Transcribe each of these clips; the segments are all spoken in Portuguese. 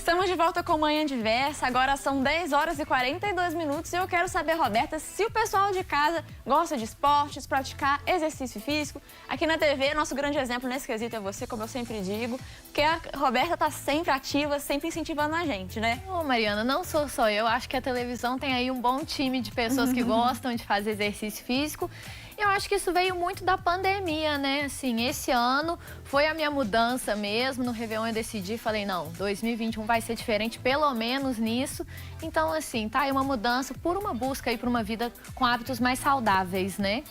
Estamos de volta com Manhã Diversa, agora são 10 horas e 42 minutos e eu quero saber, Roberta, se o pessoal de casa gosta de esportes, praticar exercício físico. Aqui na TV, nosso grande exemplo nesse quesito é você, como eu sempre digo, porque a Roberta está sempre ativa, sempre incentivando a gente, né? Ô, Mariana, não sou só eu, acho que a televisão tem aí um bom time de pessoas que gostam de fazer exercício físico. Eu acho que isso veio muito da pandemia, né? Assim, esse ano foi a minha mudança mesmo. No Réveillon eu decidi, falei, não, 2021 vai ser diferente, pelo menos nisso. Então, assim, tá aí uma mudança por uma busca aí por uma vida com hábitos mais saudáveis, né?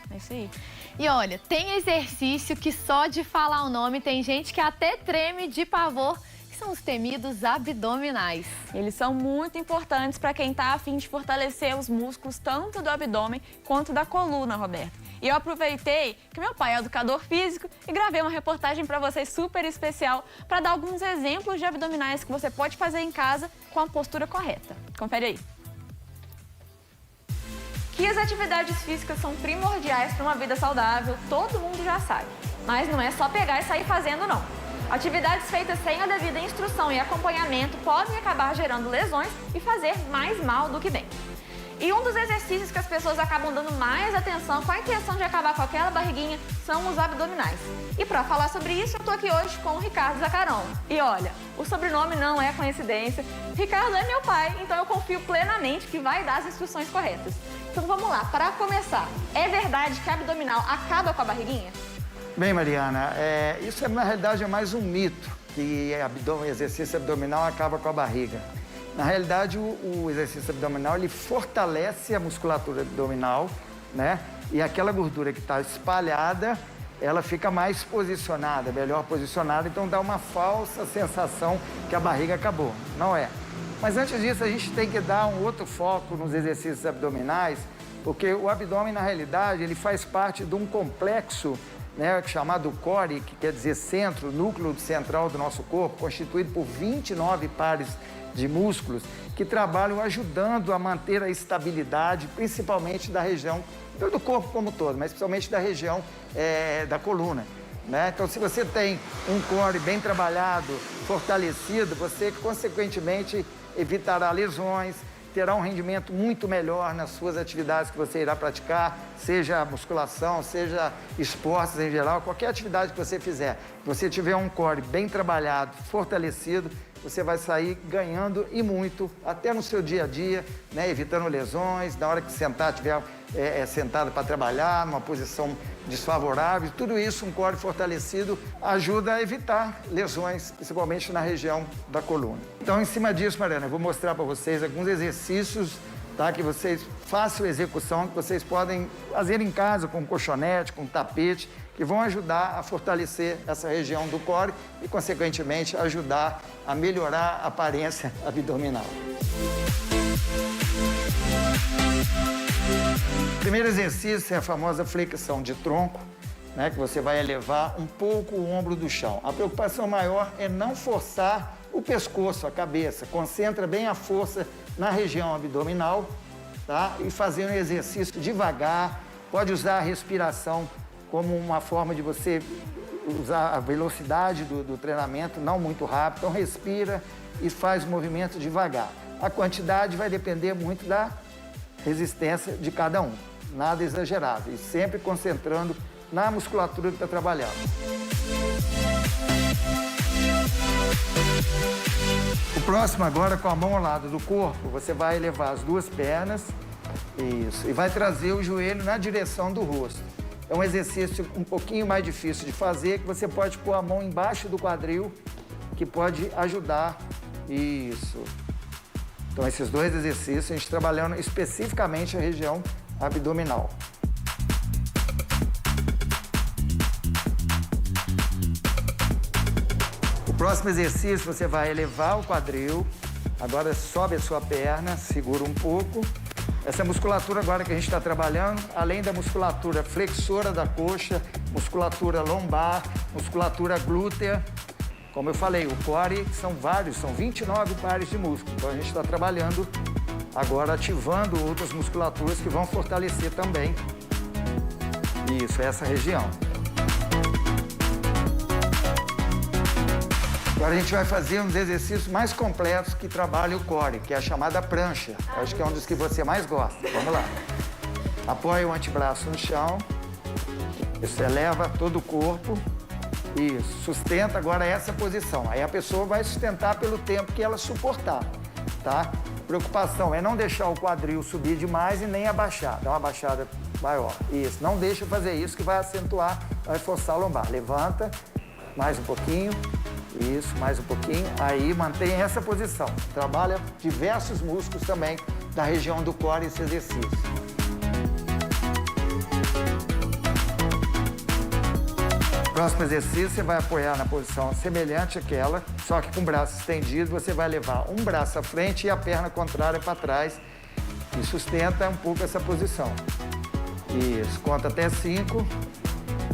É isso aí. E olha, tem exercício que só de falar o nome tem gente que até treme de pavor, que são os temidos abdominais. Eles são muito importantes para quem está a fim de fortalecer os músculos tanto do abdômen quanto da coluna, Roberta. E eu aproveitei que meu pai é educador físico e gravei uma reportagem para vocês super especial para dar alguns exemplos de abdominais que você pode fazer em casa com a postura correta. Confere aí. Que as atividades físicas são primordiais para uma vida saudável, todo mundo já sabe. Mas não é só pegar e sair fazendo, não. Atividades feitas sem a devida instrução e acompanhamento podem acabar gerando lesões e fazer mais mal do que bem. E um dos exercícios que as pessoas acabam dando mais atenção com a intenção de acabar com aquela barriguinha são os abdominais. E para falar sobre isso, eu tô aqui hoje com o Ricardo Zaccarão. E olha, o sobrenome não é coincidência. Ricardo é meu pai, então eu confio plenamente que vai dar as instruções corretas. Então vamos lá, para começar, é verdade que abdominal acaba com a barriguinha? Bem, Mariana, isso na realidade é mais um mito, que exercício abdominal acaba com a barriga. Na realidade, o exercício abdominal, ele fortalece a musculatura abdominal, né? E aquela gordura que está espalhada, ela fica mais posicionada, melhor posicionada, então dá uma falsa sensação que a barriga acabou. Não é. Mas antes disso, a gente tem que dar um outro foco nos exercícios abdominais, porque o abdômen, na realidade, ele faz parte de um complexo, né, chamado core, que quer dizer centro, núcleo central do nosso corpo, constituído por 29 pares de músculos que trabalham ajudando a manter a estabilidade, principalmente da região do corpo como um todo, mas principalmente da região da coluna, né? Então, se você tem um core bem trabalhado, fortalecido, você, consequentemente, evitará lesões, terá um rendimento muito melhor nas suas atividades que você irá praticar, seja musculação, seja esportes em geral, qualquer atividade que você fizer. Se você tiver um core bem trabalhado, fortalecido, você vai sair ganhando e muito, até no seu dia a dia, né? Evitando lesões, na hora que sentar, estiver sentado para trabalhar, numa posição desfavorável. Tudo isso, um core fortalecido, ajuda a evitar lesões, principalmente na região da coluna. Então, em cima disso, Mariana, eu vou mostrar para vocês alguns exercícios, tá? Que vocês façam execução, que vocês podem fazer em casa com colchonete, com tapete, que vão ajudar a fortalecer essa região do core e, consequentemente, ajudar a melhorar a aparência abdominal. O primeiro exercício é a famosa flexão de tronco, né, que você vai elevar um pouco o ombro do chão. A preocupação maior é não forçar o pescoço, a cabeça. Concentra bem a força na região abdominal, tá? E fazer um exercício devagar. Pode usar a respiração como uma forma de você usar a velocidade do treinamento, não muito rápido. Então, respira e faz o movimento devagar. A quantidade vai depender muito da resistência de cada um. Nada exagerado. E sempre concentrando na musculatura que está trabalhando. O próximo agora, com a mão ao lado do corpo, você vai elevar as duas pernas. Isso. E vai trazer o joelho na direção do rosto. É um exercício um pouquinho mais difícil de fazer, que você pode pôr a mão embaixo do quadril, que pode ajudar. Isso. Então, esses dois exercícios, a gente trabalhando especificamente a região abdominal. O próximo exercício, você vai elevar o quadril, agora sobe a sua perna, segura um pouco. Essa musculatura agora que a gente está trabalhando, além da musculatura flexora da coxa, musculatura lombar, musculatura glútea. Como eu falei, o core são vários, são 29 pares de músculos. Então a gente está trabalhando agora, ativando outras musculaturas que vão fortalecer também essa região. Agora a gente vai fazer uns exercícios mais completos que trabalham o core, que é a chamada prancha. Acho que é um dos que você mais gosta. Vamos lá. Apoia o antebraço no chão. Isso, eleva todo o corpo. Isso, sustenta agora essa posição. Aí a pessoa vai sustentar pelo tempo que ela suportar, tá? Preocupação é não deixar o quadril subir demais e nem abaixar. Dá uma abaixada maior. Isso, não deixa fazer isso que vai acentuar, vai forçar a lombar. Levanta, mais um pouquinho. Isso, mais um pouquinho. Aí mantém essa posição. Trabalha diversos músculos também da região do core esse exercício. Próximo exercício, você vai apoiar na posição semelhante àquela, só que com o braço estendido, você vai levar um braço à frente e a perna contrária para trás e sustenta um pouco essa posição. Isso, conta até 5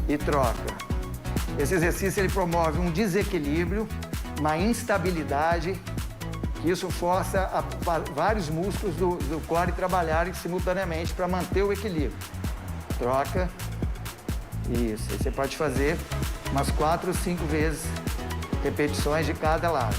e troca. Esse exercício ele promove um desequilíbrio, uma instabilidade, que isso força vários músculos do core trabalharem simultaneamente para manter o equilíbrio. Troca. Isso, aí você pode fazer umas 4 ou 5 vezes, repetições de cada lado.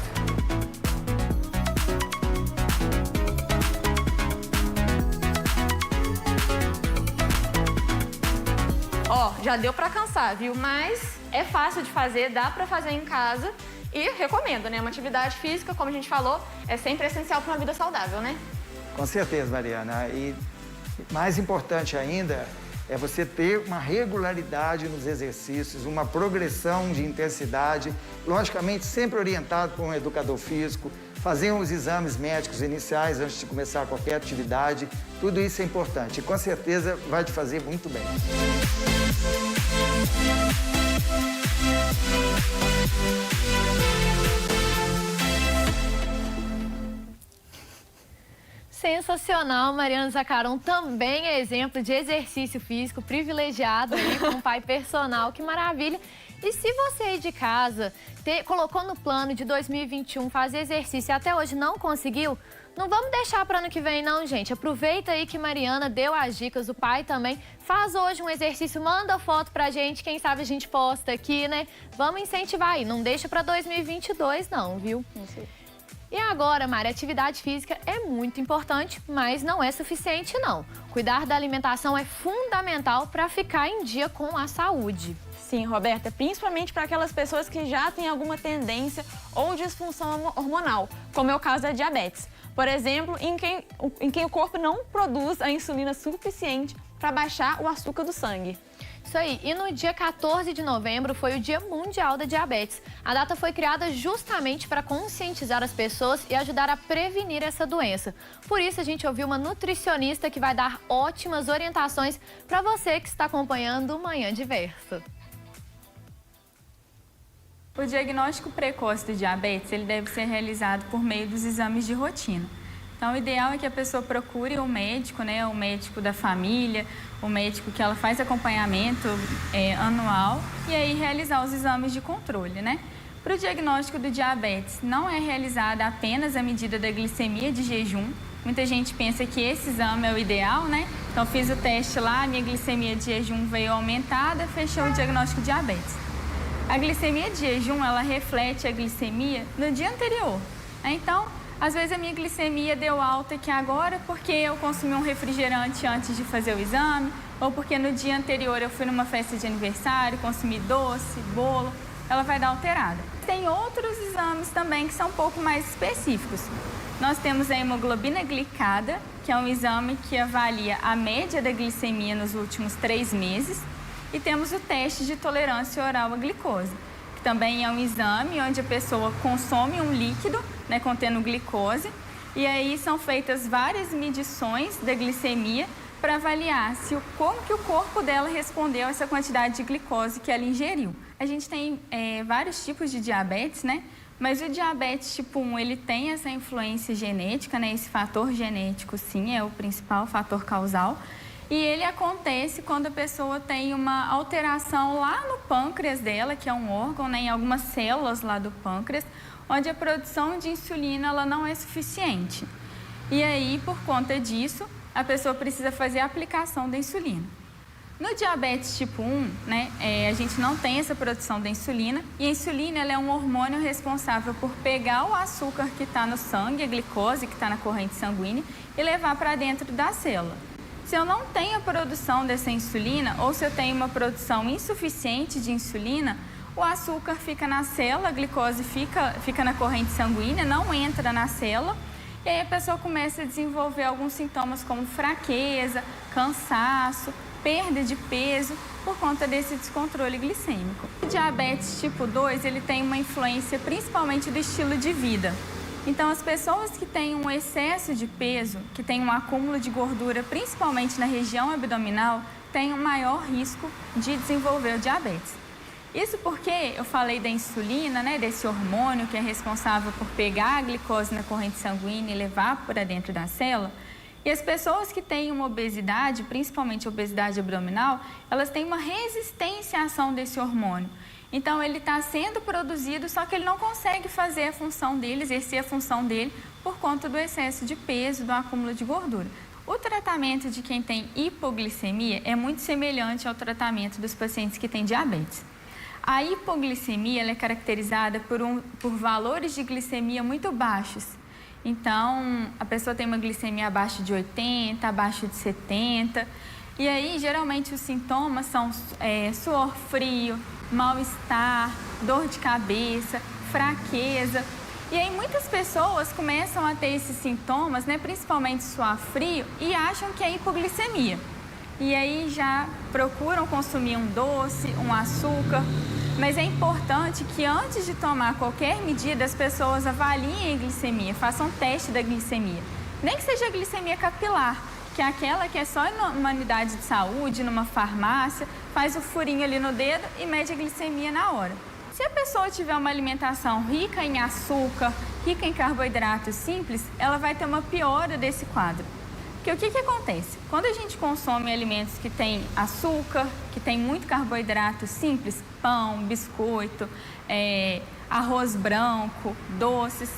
Ó, já deu pra cansar, viu? Mas é fácil de fazer, dá pra fazer em casa e recomendo, né? Uma atividade física, como a gente falou, é sempre essencial para uma vida saudável, né? Com certeza, Mariana. E mais importante ainda é você ter uma regularidade nos exercícios, uma progressão de intensidade, logicamente sempre orientado por um educador físico, fazer os exames médicos iniciais antes de começar qualquer atividade, tudo isso é importante e com certeza vai te fazer muito bem. Sensacional, Mariana Zaccaron também é exemplo de exercício físico privilegiado aí com um pai personal, que maravilha. E se você aí de casa colocou no plano de 2021 fazer exercício e até hoje não conseguiu, não vamos deixar para ano que vem não, gente. Aproveita aí que Mariana deu as dicas, o pai também. Faz hoje um exercício, manda foto pra gente, quem sabe a gente posta aqui, né? Vamos incentivar aí, não deixa para 2022 não, viu? Não sei. E agora, Mari, atividade física é muito importante, mas não é suficiente, não. Cuidar da alimentação é fundamental para ficar em dia com a saúde. Sim, Roberta, principalmente para aquelas pessoas que já têm alguma tendência ou disfunção hormonal, como é o caso da diabetes. Por exemplo, em quem o corpo não produz a insulina suficiente para baixar o açúcar do sangue. Isso aí. E no dia 14 de novembro foi o Dia Mundial da Diabetes. A data foi criada justamente para conscientizar as pessoas e ajudar a prevenir essa doença. Por isso, a gente ouviu uma nutricionista que vai dar ótimas orientações para você que está acompanhando o Manhã Diversa. O diagnóstico precoce do diabetes ele deve ser realizado por meio dos exames de rotina. Então, o ideal é que a pessoa procure um médico, né, o médico da família, o médico que ela faz acompanhamento anual e aí realizar os exames de controle, né? Para o diagnóstico do diabetes, não é realizada apenas a medida da glicemia de jejum. Muita gente pensa que esse exame é o ideal, né? Então, fiz o teste lá, minha glicemia de jejum veio aumentada, fechou o diagnóstico de diabetes. A glicemia de jejum, ela reflete a glicemia no dia anterior, né? Então, às vezes a minha glicemia deu alta aqui agora porque eu consumi um refrigerante antes de fazer o exame, ou porque no dia anterior eu fui numa festa de aniversário, consumi doce, bolo, ela vai dar alterada. Tem outros exames também que são um pouco mais específicos. Nós temos a hemoglobina glicada, que é um exame que avalia a média da glicemia nos últimos 3 meses, e temos o teste de tolerância oral à glicose, que também é um exame onde a pessoa consome um líquido, né, contendo glicose, e aí são feitas várias medições da glicemia para avaliar como que o corpo dela respondeu a essa quantidade de glicose que ela ingeriu. A gente tem vários tipos de diabetes, né? Mas o diabetes tipo 1, ele tem essa influência genética, né? Esse fator genético, sim, é o principal fator causal. E ele acontece quando a pessoa tem uma alteração lá no pâncreas dela, que é um órgão, né, em algumas células lá do pâncreas, onde a produção de insulina ela não é suficiente. E aí, por conta disso, a pessoa precisa fazer a aplicação da insulina. No diabetes tipo 1, né, a gente não tem essa produção da insulina, e a insulina ela é um hormônio responsável por pegar o açúcar que está no sangue, a glicose que está na corrente sanguínea, e levar para dentro da célula. Se eu não tenho a produção dessa insulina, ou se eu tenho uma produção insuficiente de insulina, o açúcar fica na célula, a glicose fica na corrente sanguínea, não entra na célula, e aí a pessoa começa a desenvolver alguns sintomas como fraqueza, cansaço, perda de peso por conta desse descontrole glicêmico. O diabetes tipo 2, ele tem uma influência principalmente do estilo de vida. Então, as pessoas que têm um excesso de peso, que têm um acúmulo de gordura, principalmente na região abdominal, têm um maior risco de desenvolver o diabetes. Isso porque eu falei da insulina, né, desse hormônio que é responsável por pegar a glicose na corrente sanguínea e levar para dentro da célula. E as pessoas que têm uma obesidade, principalmente obesidade abdominal, elas têm uma resistência à ação desse hormônio. Então, ele está sendo produzido, só que ele não consegue fazer a função dele, exercer a função dele, por conta do excesso de peso, do acúmulo de gordura. O tratamento de quem tem hipoglicemia é muito semelhante ao tratamento dos pacientes que têm diabetes. A hipoglicemia ela é caracterizada por valores de glicemia muito baixos. Então, a pessoa tem uma glicemia abaixo de 80, abaixo de 70. E aí, geralmente, os sintomas são suor frio, mal-estar, dor de cabeça, fraqueza. E aí, muitas pessoas começam a ter esses sintomas, né, principalmente suor frio, e acham que é hipoglicemia. E aí, já procuram consumir um doce, um açúcar. Mas é importante que antes de tomar qualquer medida, as pessoas avaliem a glicemia, façam um teste da glicemia. Nem que seja a glicemia capilar, que é aquela que é só em uma unidade de saúde, numa farmácia, faz o furinho ali no dedo e mede a glicemia na hora. Se a pessoa tiver uma alimentação rica em açúcar, rica em carboidratos simples, ela vai ter uma piora desse quadro. Porque o que acontece? Quando a gente consome alimentos que têm açúcar, que tem muito carboidrato simples, pão, biscoito, arroz branco, doces,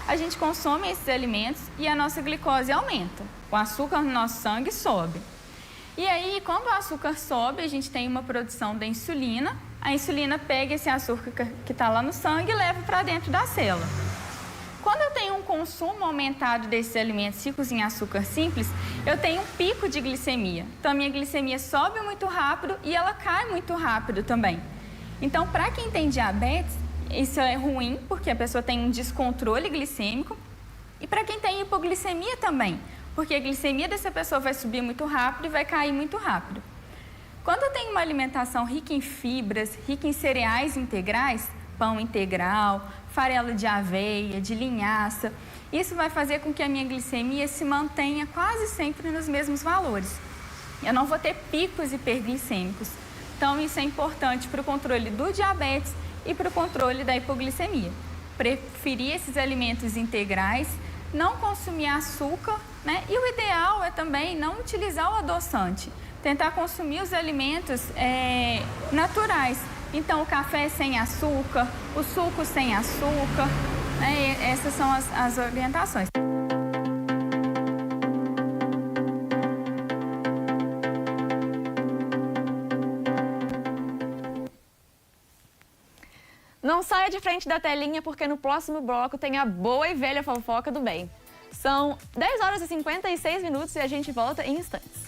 a gente consome esses alimentos e a nossa glicose aumenta. O açúcar no nosso sangue sobe. E aí, quando o açúcar sobe, a gente tem uma produção da insulina. A insulina pega esse açúcar que está lá no sangue e leva para dentro da célula. Quando eu tenho um consumo aumentado desses alimentos ricos em açúcar simples, eu tenho um pico de glicemia. Então, a minha glicemia sobe muito rápido e ela cai muito rápido também. Então, para quem tem diabetes, isso é ruim, porque a pessoa tem um descontrole glicêmico. E para quem tem hipoglicemia também, porque a glicemia dessa pessoa vai subir muito rápido e vai cair muito rápido. Quando eu tenho uma alimentação rica em fibras, rica em cereais integrais, pão integral, farelo de aveia, de linhaça, isso vai fazer com que a minha glicemia se mantenha quase sempre nos mesmos valores. Eu não vou ter picos hiperglicêmicos. Então, isso é importante para o controle do diabetes e para o controle da hipoglicemia. Preferir esses alimentos integrais, não consumir açúcar, né? E o ideal é também não utilizar o adoçante, tentar consumir os alimentos naturais. Então, o café sem açúcar, o suco sem açúcar, né? Essas são as orientações. Não saia de frente da telinha, porque no próximo bloco tem a boa e velha fofoca do bem. São 10 horas e 56 minutos e a gente volta em instantes.